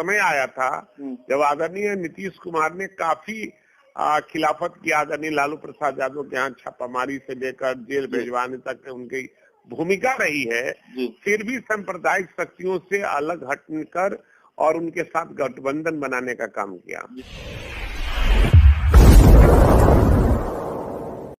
समय आया था जब आदरणीय नीतीश कुमार ने काफी खिलाफत की आदरणीय लालू प्रसाद यादव के यहाँ छापामारी से लेकर जेल भेजवाने तक उनकी भूमिका रही है, फिर भी सांप्रदायिक शक्तियों से अलग हटकर और उनके साथ गठबंधन बनाने का काम किया।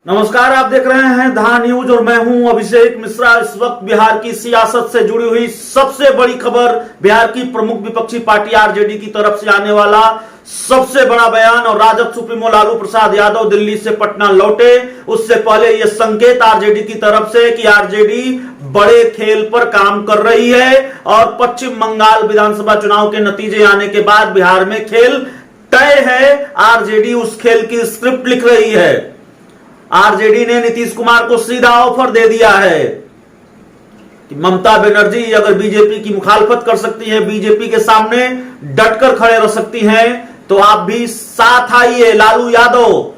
नमस्कार, आप देख रहे हैं धा न्यूज और मैं हूं अभिषेक मिश्रा। इस वक्त बिहार की सियासत से जुड़ी हुई सबसे बड़ी खबर, बिहार की प्रमुख विपक्षी पार्टी आरजेडी की तरफ से आने वाला सबसे बड़ा बयान। और राजद सुप्रीमो लालू प्रसाद यादव दिल्ली से पटना लौटे, उससे पहले यह संकेत आरजेडी की तरफ से कि आरजेडी बड़े खेल पर काम कर रही है और पश्चिम बंगाल विधानसभा चुनाव के नतीजे आने के बाद बिहार में खेल तय है। आरजेडी उस खेल की स्क्रिप्ट लिख रही है। आरजेडी ने नीतीश कुमार को सीधा ऑफर दे दिया है कि ममता बनर्जी अगर बीजेपी की मुखालफत कर सकती है, बीजेपी के सामने डटकर खड़े रह सकती हैं, तो आप भी साथ आइए। लालू यादव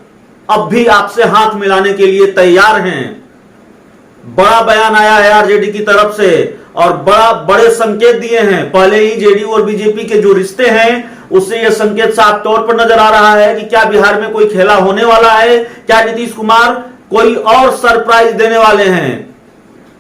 अब भी आपसे हाथ मिलाने के लिए तैयार हैं। बड़ा बयान आया है आरजेडी की तरफ से और बड़े संकेत दिए हैं। पहले ही जेडीयू और बीजेपी के जो रिश्ते हैं उससे यह संकेत साफ तौर पर नजर आ रहा है कि क्या बिहार में कोई खेला होने वाला है, क्या नीतीश कुमार कोई और सरप्राइज देने वाले हैं।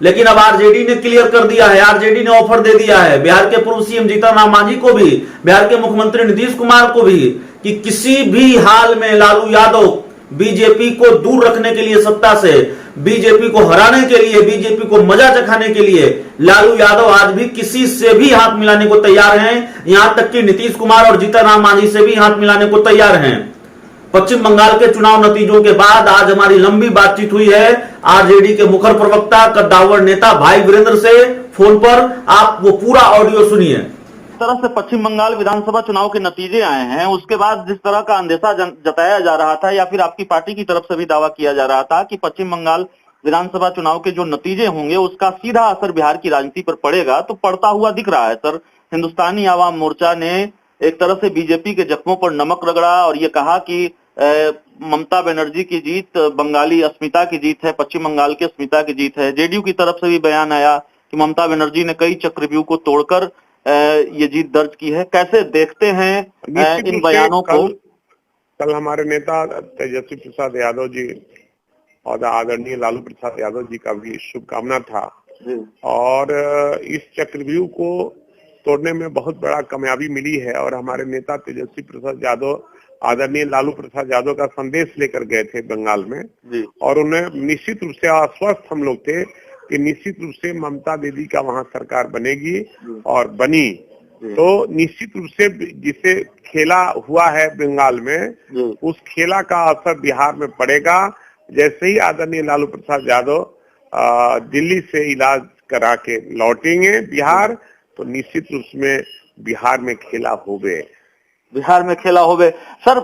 लेकिन अब आरजेडी ने क्लियर कर दिया है, आरजेडी ने ऑफर दे दिया है बिहार के पूर्व सीएम जीतन राम मांझी को भी, बिहार के मुख्यमंत्री नीतीश कुमार को भी, कि किसी भी हाल में लालू यादव बीजेपी को दूर रखने के लिए सत्ता से, बीजेपी को हराने के लिए, बीजेपी को मजा चखाने के लिए लालू यादव आज भी किसी से भी हाथ मिलाने को तैयार हैं। यहां तक कि नीतीश कुमार और जीतन राम मांझी से भी हाथ मिलाने को तैयार हैं। पश्चिम बंगाल के चुनाव नतीजों के बाद आज हमारी लंबी बातचीत हुई है आरजेडी के मुखर प्रवक्ता कद्दावर नेता भाई वीरेंद्र से फोन पर। आप वो पूरा ऑडियो सुनिए। जिस तरह से पश्चिम बंगाल विधानसभा चुनाव के नतीजे आए हैं, उसके बाद जिस तरह का अंदेशा जताया जा रहा था या फिर आपकी पार्टी की तरफ से भी दावा किया जा रहा था कि पश्चिम बंगाल विधानसभा चुनाव के जो नतीजे होंगे उसका सीधा असर बिहार की राजनीति पर पड़ेगा, तो पड़ता हुआ दिख रहा है। सर, हिंदुस्तानी आवाम मोर्चा ने एक तरह से बीजेपी के जख्मों पर नमक रगड़ा और ये कहा कि ममता बनर्जी की जीत बंगाली अस्मिता की जीत है, पश्चिम बंगाल की अस्मिता की जीत है। जेडीयू की तरफ से भी बयान आया कि ममता बनर्जी ने कई चक्रव्यूह को तोड़कर ये जीत दर्ज की है। कैसे देखते हैं इन बयानों को? कल हमारे नेता तेजस्वी प्रसाद यादव जी और आदरणीय लालू प्रसाद यादव जी का भी शुभकामना था और इस चक्रव्यूह को तोड़ने में बहुत बड़ा कामयाबी मिली है। और हमारे नेता तेजस्वी प्रसाद यादव आदरणीय लालू प्रसाद यादव का संदेश लेकर गए थे बंगाल में और उन्हें निश्चित रूप से आश्वस्त हम लोग थे कि निश्चित रूप से ममता दीदी का वहाँ सरकार बनेगी और बनी। तो निश्चित रूप से जिसे खेला हुआ है बंगाल में उस खेला का असर बिहार में पड़ेगा। जैसे ही आदरणीय लालू प्रसाद यादव दिल्ली से इलाज करा के लौटेंगे बिहार, तो निश्चित रूप में बिहार में खेला होवे। बिहार में खेला होवे। सर,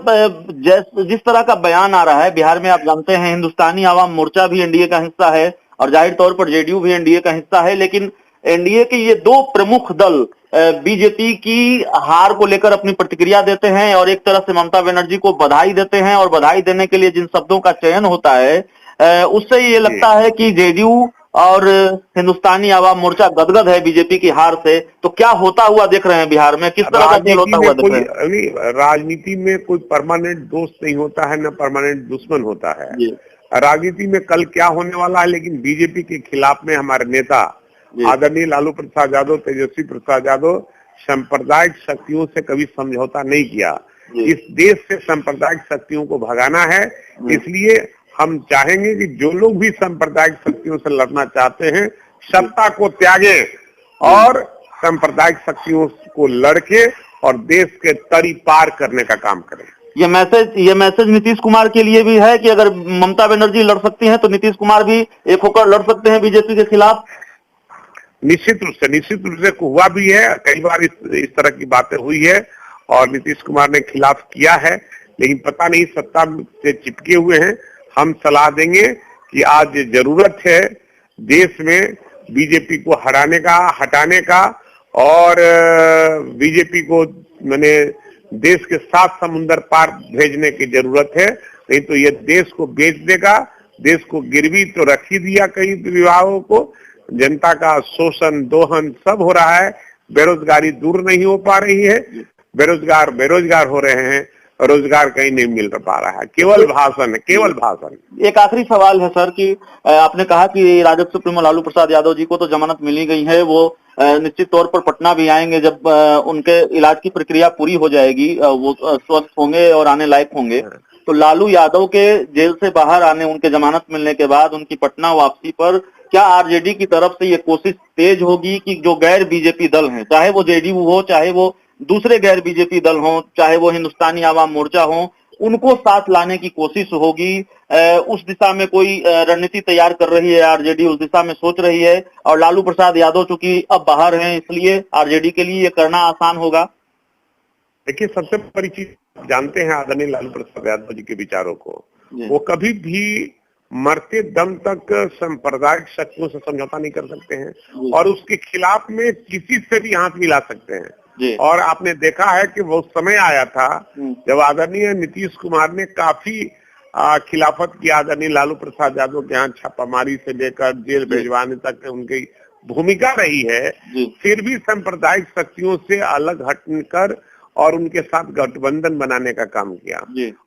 जिस तरह का बयान आ रहा है बिहार में, आप जानते हैं हिंदुस्तानी आवाम मोर्चा भी एनडीए का हिस्सा है और जाहिर तौर पर जेडीयू भी एनडीए का हिस्सा है, लेकिन एनडीए के ये दो प्रमुख दल बीजेपी की हार को लेकर अपनी प्रतिक्रिया देते हैं और एक तरह से ममता बनर्जी को बधाई देते हैं। और बधाई देने के लिए जिन शब्दों का चयन होता है उससे ये लगता है कि जेडीयू और हिंदुस्तानी आवाम मोर्चा गदगद है बीजेपी की हार से। तो क्या होता हुआ देख रहे हैं बिहार में, किस तरह का खेल होता हुआ देख रहे हैं? राजनीति में कोई परमानेंट दोस्त नहीं होता है, न परमानेंट दुश्मन होता है। राजनीति में कल क्या होने वाला है, लेकिन बीजेपी के खिलाफ में हमारे नेता आदरणीय लालू प्रसाद यादव, तेजस्वी प्रसाद यादव सांप्रदायिक शक्तियों से कभी समझौता नहीं किया। इस देश से सांप्रदायिक शक्तियों को भगाना है, इसलिए हम चाहेंगे कि जो लोग भी सांप्रदायिक शक्तियों से लड़ना चाहते हैं सत्ता को त्यागे और सांप्रदायिक शक्तियों को लड़के और देश के तरी पार करने का काम करें। ये मैसेज नीतीश कुमार के लिए भी है कि अगर ममता बनर्जी लड़ सकती हैं तो नीतीश कुमार भी एक होकर लड़ सकते हैं बीजेपी के खिलाफ। निश्चित रूप से हुआ भी है, कई बार इस तरह की बातें हुई है और नीतीश कुमार ने खिलाफ किया है, लेकिन पता नहीं सत्ता से चिपके हुए हैं। हम सलाह देंगे कि आज जरूरत है देश में बीजेपी को हटाने का और बीजेपी को मैंने देश के 7 समुंदर पार भेजने की जरूरत है, नहीं तो ये देश को बेच देगा। देश को गिरवी तो रख ही दिया कई विभागों को, जनता का शोषण दोहन सब हो रहा है, बेरोजगारी दूर नहीं हो पा रही है, बेरोजगार बेरोजगार हो रहे हैं, रोजगार कहीं नहीं मिल पा रहा है, केवल भाषण है, केवल भाषण। एक आखिरी सवाल है सर कि आपने कहा कि राजद सुप्रीमो लालू प्रसाद यादव जी को तो जमानत मिली गई है, वो निश्चित तौर पर पटना भी आएंगे जब उनके इलाज की प्रक्रिया पूरी हो जाएगी, वो स्वस्थ होंगे और आने लायक होंगे। तो लालू यादव के जेल से बाहर आने, उनके जमानत मिलने के बाद उनकी पटना वापसी पर क्या आरजेडी की तरफ से ये कोशिश तेज होगी कि जो गैर बीजेपी दल हैं, चाहे वो जेडीयू हो, चाहे वो दूसरे गैर बीजेपी दल हों, चाहे वो हिंदुस्तानी आवाम मोर्चा हो, उनको साथ लाने की कोशिश होगी? उस दिशा में कोई रणनीति तैयार कर रही है आरजेडी, उस दिशा में सोच रही है? और लालू प्रसाद यादव चूंकि अब बाहर हैं, इसलिए आरजेडी के लिए ये करना आसान होगा? देखिए, सबसे बड़ी चीज जानते हैं आदरणीय लालू प्रसाद यादव जी के विचारों को, वो कभी भी मरते दम तक सांप्रदायिक शक्तियों से समझौता नहीं कर सकते हैं और उसके खिलाफ में किसी से भी हाथ मिला सकते हैं। और आपने देखा है कि वो समय आया था जब आदरणीय नीतीश कुमार ने काफी खिलाफत की आदरणीय लालू प्रसाद यादव के यहाँ छापामारी से लेकर जेल भेजवाने तक उनकी भूमिका रही है, फिर भी सांप्रदायिक शक्तियों से अलग हटकर और उनके साथ गठबंधन बनाने का काम किया।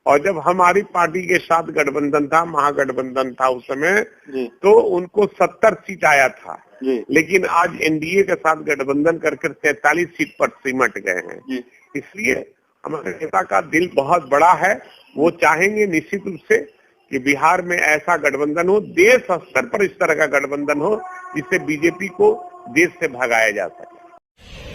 और जब हमारी पार्टी के साथ गठबंधन था, महागठबंधन था उस समय, तो उनको 70 सीट आया था, लेकिन आज एनडीए के साथ गठबंधन करके 43 सीट पर सिमट गए हैं। इसलिए हमारे नेता का दिल बहुत बड़ा है, वो चाहेंगे निश्चित रूप से कि बिहार में ऐसा गठबंधन हो, देश स्तर पर इस तरह का गठबंधन हो जिससे बीजेपी को देश से भगाया जा सके।